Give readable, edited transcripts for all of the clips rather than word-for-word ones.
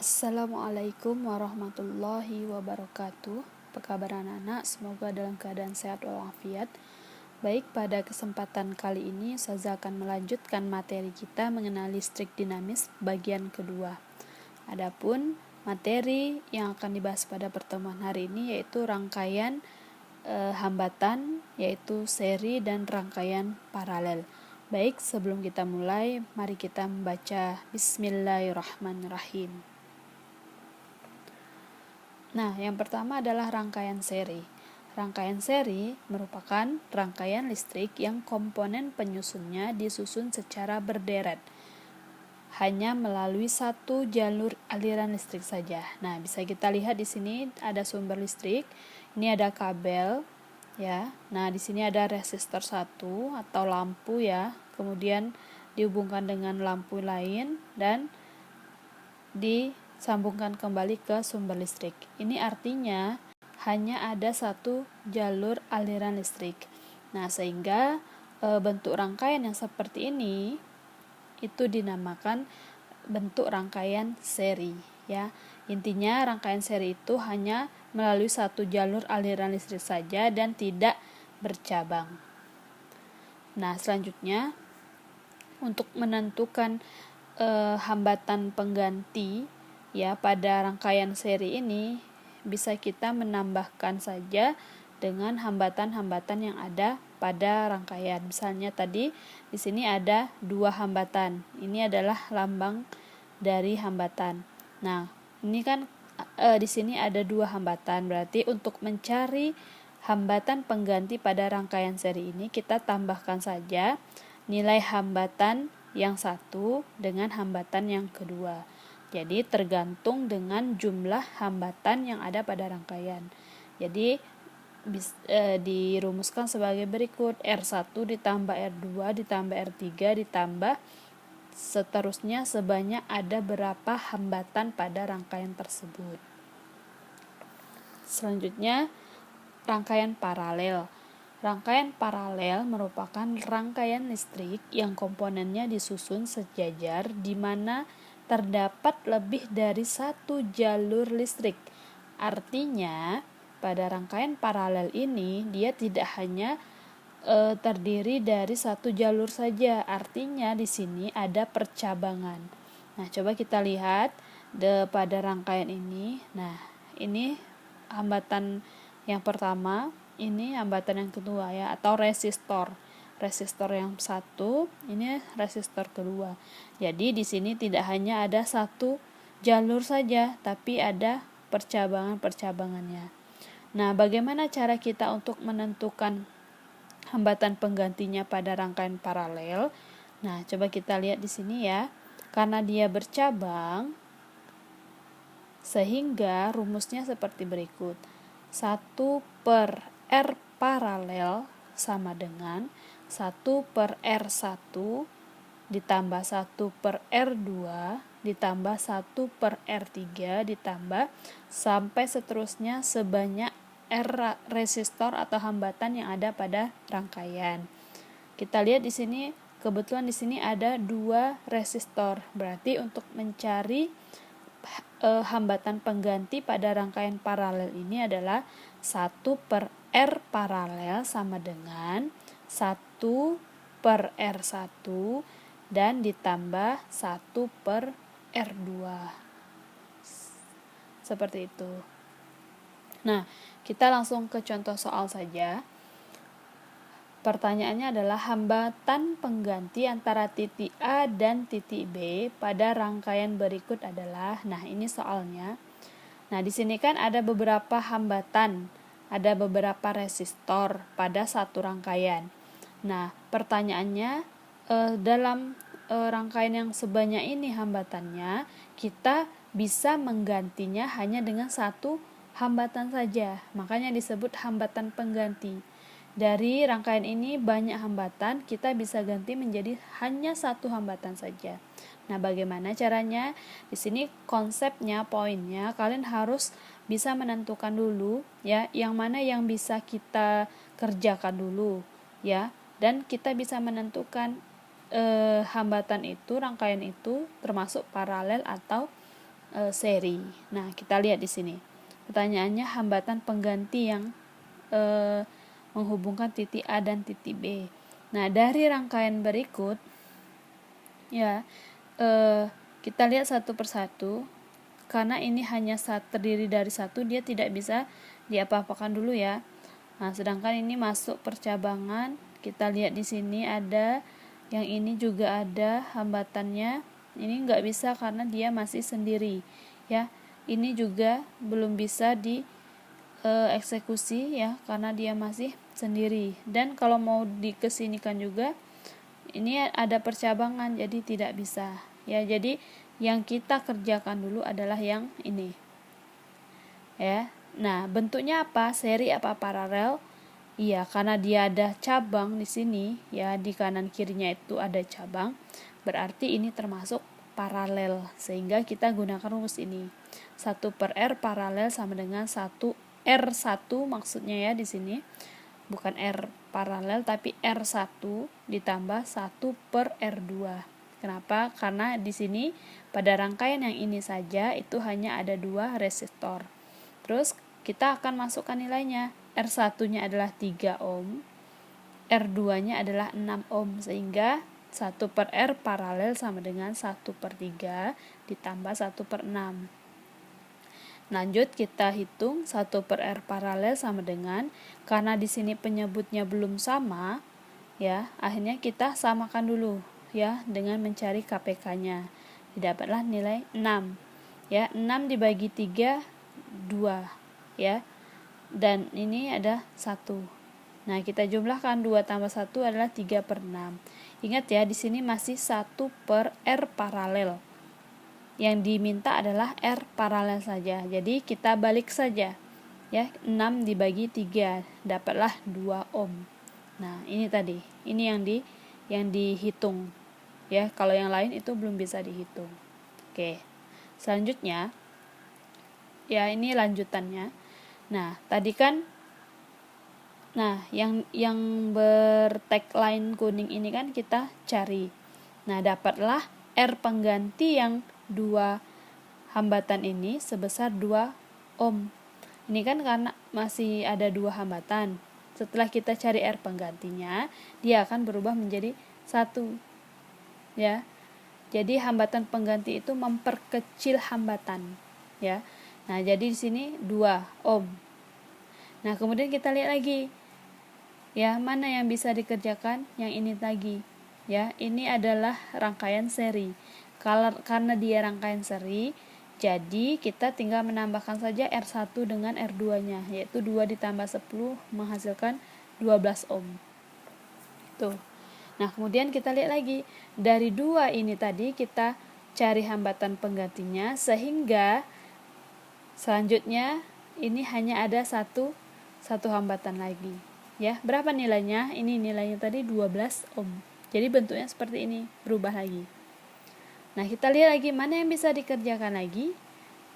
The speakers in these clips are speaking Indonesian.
Assalamualaikum warahmatullahi wabarakatuh. Apa kabar anak-anak? Semoga dalam keadaan sehat walafiat. Baik, pada kesempatan kali ini Ustazah akan melanjutkan materi kita mengenai listrik dinamis bagian kedua. Adapun materi yang akan dibahas pada pertemuan hari ini yaitu rangkaian hambatan, yaitu seri dan rangkaian paralel. Baik, sebelum kita mulai, mari kita membaca Bismillahirrahmanirrahim. Nah, yang pertama adalah rangkaian seri. Rangkaian seri merupakan rangkaian listrik yang komponen penyusunnya disusun secara berderet, hanya melalui satu jalur aliran listrik saja. Nah, bisa kita lihat di sini ada sumber listrik, ini ada kabel, ya. Nah, di sini ada resistor 1 atau lampu, ya. Kemudian dihubungkan dengan lampu lain dan disambungkan kembali ke sumber listrik. Ini artinya hanya ada satu jalur aliran listrik. Nah, sehingga bentuk rangkaian yang seperti ini itu dinamakan bentuk rangkaian seri, ya. Intinya rangkaian seri itu hanya melalui satu jalur aliran listrik saja dan tidak bercabang. Nah, selanjutnya untuk menentukan hambatan pengganti, ya, pada rangkaian seri ini bisa kita menambahkan saja dengan hambatan-hambatan yang ada pada rangkaian. Misalnya tadi di sini ada 2 hambatan. Ini adalah lambang dari hambatan. Nah, ini kan di sini ada 2 hambatan. Berarti untuk mencari hambatan pengganti pada rangkaian seri ini kita tambahkan saja nilai hambatan yang satu dengan hambatan yang kedua. Jadi tergantung dengan jumlah hambatan yang ada pada rangkaian. Jadi dirumuskan sebagai berikut: R1 ditambah R2 ditambah R3 ditambah seterusnya sebanyak ada berapa hambatan pada rangkaian tersebut. Selanjutnya, rangkaian paralel. Rangkaian paralel merupakan rangkaian listrik yang komponennya disusun sejajar di mana terdapat lebih dari satu jalur listrik. Artinya, pada rangkaian paralel ini dia tidak hanya terdiri dari satu jalur saja. Artinya di sini ada percabangan. Nah, coba kita lihat pada rangkaian ini. Nah, ini hambatan yang pertama, ini hambatan yang kedua, ya, atau resistor. Resistor yang satu, ini resistor kedua. Jadi di sini tidak hanya ada satu jalur saja, tapi ada percabangan-percabangannya. Nah, bagaimana cara kita untuk menentukan hambatan penggantinya pada rangkaian paralel? Nah, coba kita lihat di sini, ya. Karena dia bercabang, sehingga rumusnya seperti berikut. 1 per R paralel sama dengan 1 per R1 ditambah 1 per R2 ditambah 1 per R3 ditambah sampai seterusnya sebanyak R resistor atau hambatan yang ada pada rangkaian. Kita lihat di sini, kebetulan di sini ada 2 resistor. Berarti untuk mencari hambatan pengganti pada rangkaian paralel ini adalah 1 per R paralel sama dengan 1 per R1 dan ditambah 1 per R2. Seperti itu. Nah, kita langsung ke contoh soal saja. Pertanyaannya adalah hambatan pengganti antara titik A dan titik B pada rangkaian berikut adalah. Nah, ini soalnya. Nah, di sini kan ada beberapa hambatan, ada beberapa resistor pada satu rangkaian. Nah, pertanyaannya dalam rangkaian yang sebanyak ini hambatannya, kita bisa menggantinya hanya dengan satu hambatan saja. Makanya disebut hambatan pengganti. Dari rangkaian ini banyak hambatan, kita bisa ganti menjadi hanya satu hambatan saja. Nah, bagaimana caranya? Di sini konsepnya, poinnya, kalian harus bisa menentukan dulu, ya, yang mana yang bisa kita kerjakan dulu, ya, dan kita bisa menentukan hambatan itu, rangkaian itu termasuk paralel atau seri. Nah, kita lihat di sini. Pertanyaannya hambatan pengganti yang menghubungkan titik A dan titik B. Nah, dari rangkaian berikut ya kita lihat satu persatu. Karena ini hanya terdiri dari satu, dia tidak bisa diapa-apakan dulu ya. Nah, sedangkan ini masuk percabangan, kita lihat di sini ada, yang ini juga ada hambatannya. Ini nggak bisa karena dia masih sendiri ya. Ini juga belum bisa dieksekusi ya karena dia masih sendiri. Dan kalau mau dikesinikan juga ini ada percabangan, jadi tidak bisa ya. Jadi yang kita kerjakan dulu adalah yang ini ya. Nah, bentuknya apa? Seri apa paralel? Iya, karena dia ada cabang di sini ya, di kanan kirinya itu ada cabang, berarti ini termasuk paralel, sehingga kita gunakan rumus ini. 1/R paralel sama dengan 1R1 maksudnya ya di sini. Bukan R paralel tapi R1 ditambah 1/R2. Kenapa? Karena di sini pada rangkaian yang ini saja itu hanya ada 2 resistor. Terus kita akan masukkan nilainya. R1-nya adalah 3 ohm, R2-nya adalah 6 ohm, sehingga 1/R paralel sama dengan 1/3 ditambah 1/6. Lanjut kita hitung 1/R paralel sama dengan, karena di sini penyebutnya belum sama ya, akhirnya kita samakan dulu ya dengan mencari KPK-nya. Didapatlah nilai 6 ya. 6 dibagi 3 2 ya, dan ini ada 1. Nah, kita jumlahkan 2 tambah 1 adalah 3/6. Ingat ya, di sini masih 1/R paralel. Yang diminta adalah R paralel saja. Jadi kita balik saja ya, 6 dibagi 3 dapatlah 2 ohm. Nah, ini tadi, ini yang dihitung ya. Kalau yang lain itu belum bisa dihitung. Oke. Selanjutnya ya, ini lanjutannya. Nah, tadi kan yang bertagline kuning ini kan kita cari. Nah, dapatlah R pengganti yang 2 hambatan ini sebesar 2 ohm. Ini kan karena masih ada 2 hambatan. Setelah kita cari R penggantinya, dia akan berubah menjadi 1. Ya. Jadi hambatan pengganti itu memperkecil hambatan, ya. Nah, jadi di sini 2 ohm. Nah, kemudian kita lihat lagi. Ya, mana yang bisa dikerjakan? Yang ini lagi. Ya, ini adalah rangkaian seri. Karena dia rangkaian seri, jadi kita tinggal menambahkan saja R1 dengan R2-nya, yaitu 2 ditambah 10 menghasilkan 12 ohm. Tuh. Nah, kemudian kita lihat lagi. Dari 2 ini tadi kita cari hambatan penggantinya, sehingga selanjutnya ini hanya ada satu hambatan lagi. Ya, berapa nilainya? Ini nilainya tadi 12 ohm. Jadi bentuknya seperti ini, berubah lagi. Nah, kita lihat lagi mana yang bisa dikerjakan lagi,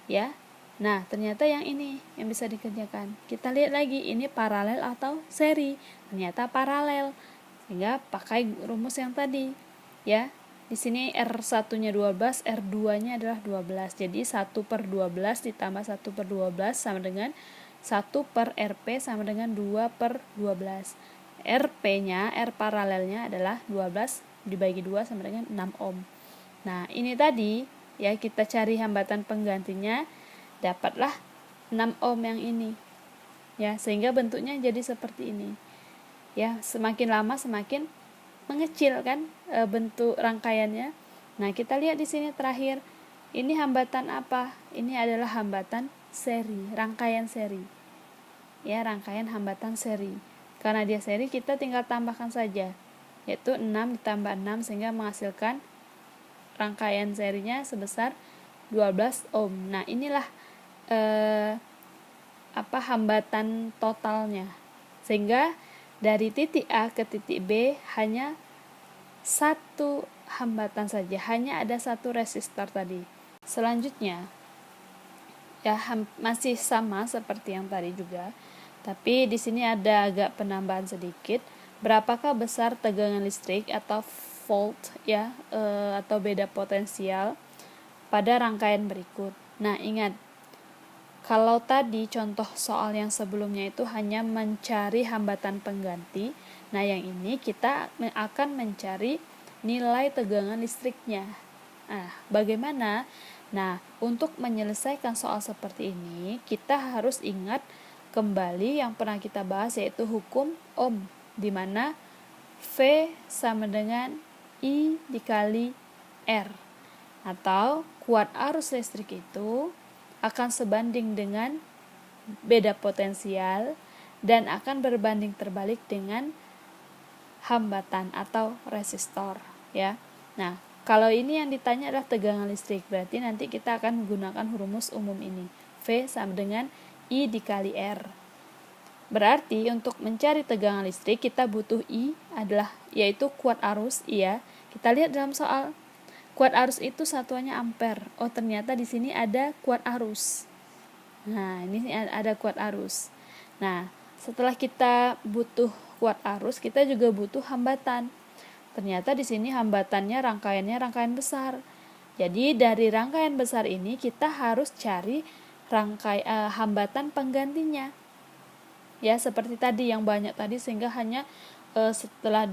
ya. Nah, ternyata yang ini yang bisa dikerjakan. Kita lihat lagi, ini paralel atau seri. Ternyata paralel. Sehingga pakai rumus yang tadi, ya. Di sini R1-nya 12, R2-nya adalah 12. Jadi 1/12 ditambah 1/12 sama dengan 1/RP sama dengan 2/12. RP-nya, R paralelnya adalah 12 dibagi 2 sama dengan 6 ohm. Nah, ini tadi ya, kita cari hambatan penggantinya, dapatlah 6 ohm yang ini. Ya, sehingga bentuknya jadi seperti ini. Ya, semakin lama semakin mengecil kan bentuk rangkaiannya. Nah, kita lihat di sini terakhir. Ini hambatan apa? Ini adalah hambatan seri, rangkaian seri. Ya, rangkaian hambatan seri. Karena dia seri, kita tinggal tambahkan saja, yaitu 6 ditambah 6 sehingga menghasilkan rangkaian serinya sebesar 12 ohm. Nah, inilah hambatan totalnya. Sehingga dari titik A ke titik B hanya satu hambatan saja, hanya ada satu resistor tadi. Selanjutnya ya, masih sama seperti yang tadi juga, tapi di sini ada agak penambahan sedikit. Berapakah besar tegangan listrik atau volt ya, atau beda potensial pada rangkaian berikut. Nah, ingat, kalau tadi contoh soal yang sebelumnya itu hanya mencari hambatan pengganti, nah yang ini kita akan mencari nilai tegangan listriknya. Nah, bagaimana? Nah, untuk menyelesaikan soal seperti ini, kita harus ingat kembali yang pernah kita bahas, yaitu hukum Ohm, di mana V sama dengan I dikali R, atau kuat arus listrik itu akan sebanding dengan beda potensial dan akan berbanding terbalik dengan hambatan atau resistor, ya. Nah, kalau ini yang ditanya adalah tegangan listrik, berarti nanti kita akan menggunakan rumus umum ini. V sama dengan I dikali R. Berarti untuk mencari tegangan listrik kita butuh I adalah yaitu kuat arus, iya. Kita lihat dalam soal. Kuat arus itu satuannya ampere. Oh, ternyata di sini ada kuat arus. Nah, ini ada kuat arus. Nah, setelah kita butuh kuat arus, kita juga butuh hambatan. Ternyata di sini hambatannya rangkaian besar. Jadi dari rangkaian besar ini kita harus cari hambatan penggantinya. Ya, seperti tadi yang banyak tadi, sehingga hanya setelah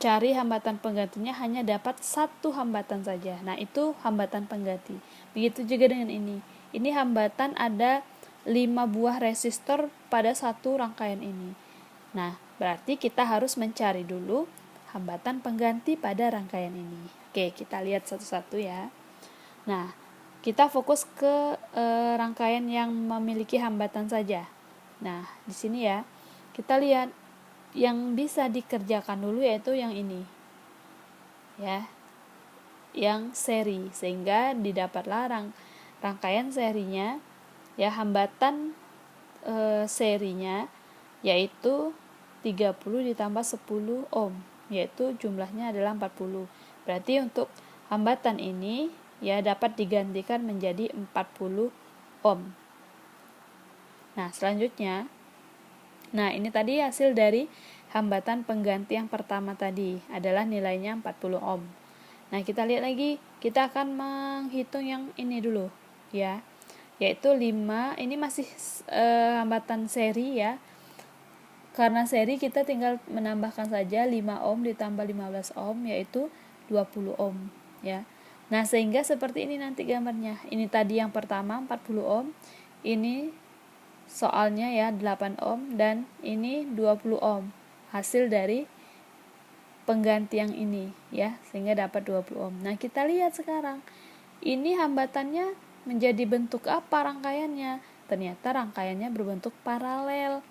cari hambatan penggantinya hanya dapat satu hambatan saja. Nah, itu hambatan pengganti. Begitu juga dengan ini. Ini hambatan ada 5 buah resistor pada satu rangkaian ini. Nah, berarti kita harus mencari dulu hambatan pengganti pada rangkaian ini. Oke, kita lihat satu-satu ya. Nah, kita fokus ke rangkaian yang memiliki hambatan saja. Nah, di sini ya, kita lihat yang bisa dikerjakan dulu yaitu yang ini. Ya. Yang seri, sehingga didapatlah rangkaian serinya, ya, hambatan serinya yaitu 30 ditambah 10 ohm, yaitu jumlahnya adalah 40. Berarti untuk hambatan ini ya dapat digantikan menjadi 40 ohm. Nah, selanjutnya, ini tadi hasil dari hambatan pengganti yang pertama tadi adalah nilainya 40 ohm. Nah, kita lihat lagi, kita akan menghitung yang ini dulu ya, yaitu 5. Ini masih hambatan seri ya. Karena seri kita tinggal menambahkan saja 5 ohm ditambah 15 ohm yaitu 20 ohm ya. Nah, sehingga seperti ini nanti gambarnya. Ini tadi yang pertama 40 ohm, ini soalnya ya 8 ohm, dan ini 20 ohm. Hasil dari pengganti yang ini ya, sehingga dapat 20 ohm. Nah, kita lihat sekarang. Ini hambatannya menjadi bentuk apa rangkaiannya? Ternyata rangkaiannya berbentuk paralel.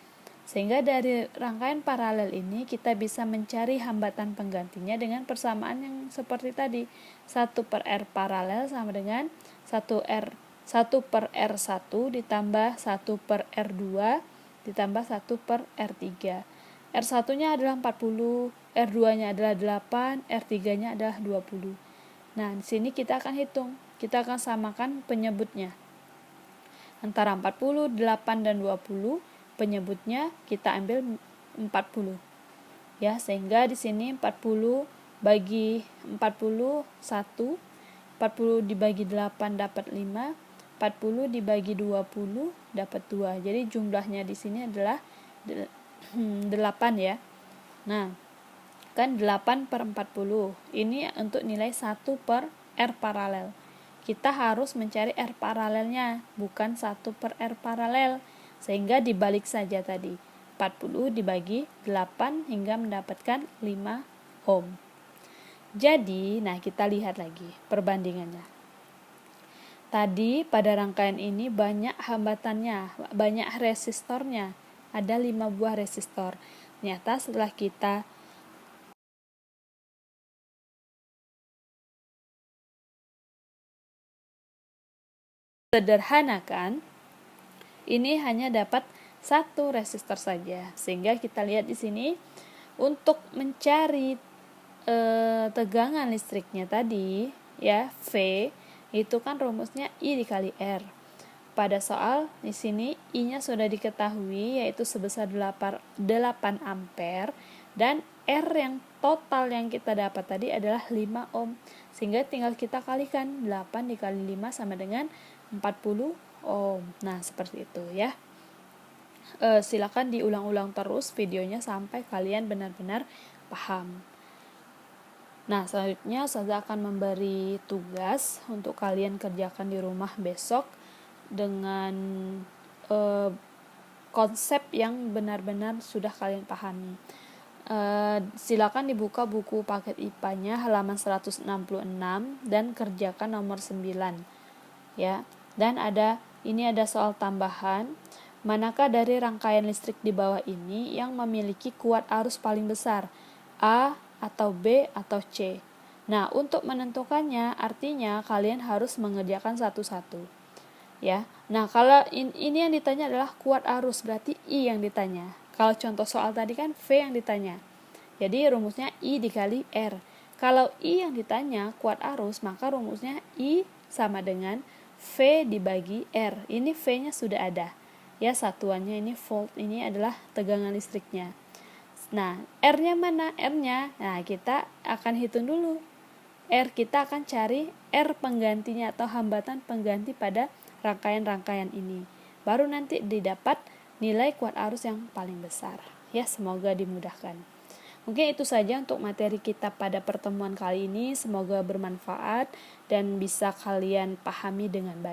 Sehingga dari rangkaian paralel ini kita bisa mencari hambatan penggantinya dengan persamaan yang seperti tadi. 1/R paralel sama dengan 1/R1 ditambah 1/R2 ditambah 1/R3. R1-nya adalah 40, R2-nya adalah 8, R3-nya adalah 20. Nah, di sini kita akan hitung. Kita akan samakan penyebutnya. Antara 40, 8, dan 20, penyebutnya kita ambil 40. Ya, sehingga di sini 40 bagi 41, 40 dibagi 8 dapat 5, 40 dibagi 20 dapat 2. Jadi jumlahnya di sini adalah 8 ya. Nah, kan 8/40. Ini untuk nilai 1/R paralel. Kita harus mencari R paralelnya, bukan 1/R paralel. Sehingga dibalik saja tadi. 40 dibagi 8 hingga mendapatkan 5 ohm. Jadi, kita lihat lagi perbandingannya. Tadi pada rangkaian ini banyak hambatannya, banyak resistornya. Ada 5 buah resistor. Ternyata setelah kita sederhanakan, ini hanya dapat 1 resistor saja. Sehingga kita lihat di sini untuk mencari tegangan listriknya tadi ya, V itu kan rumusnya I dikali R. Pada soal di sini I-nya sudah diketahui yaitu sebesar 8 ampere. Dan R yang total yang kita dapat tadi adalah 5 ohm. Sehingga tinggal kita kalikan, 8 dikali 5 sama dengan 40 ohm. Nah, seperti itu ya. Silakan diulang-ulang terus videonya sampai kalian benar-benar paham. Nah, selanjutnya saya akan memberi tugas untuk kalian kerjakan di rumah besok dengan konsep yang benar-benar sudah kalian pahami. Silakan dibuka buku paket IPA-nya halaman 166 dan kerjakan nomor 9 ya. Dan ini ada soal tambahan. Manakah dari rangkaian listrik di bawah ini yang memiliki kuat arus paling besar? A atau B atau C? Nah, untuk menentukannya artinya kalian harus mengerjakan satu-satu. Ya. Nah, kalau ini yang ditanya adalah kuat arus, berarti I yang ditanya. Kalau contoh soal tadi kan V yang ditanya. Jadi rumusnya I dikali R. Kalau I yang ditanya kuat arus, maka rumusnya I sama dengan V dibagi R. Ini V-nya sudah ada. Ya, satuannya ini volt, ini adalah tegangan listriknya. Nah, R-nya mana? R-nya, nah kita akan hitung dulu. R kita akan cari R penggantinya atau hambatan pengganti pada rangkaian-rangkaian ini. Baru nanti didapat nilai kuat arus yang paling besar. Ya, semoga dimudahkan. Mungkin itu saja untuk materi kita pada pertemuan kali ini. Semoga bermanfaat dan bisa kalian pahami dengan baik.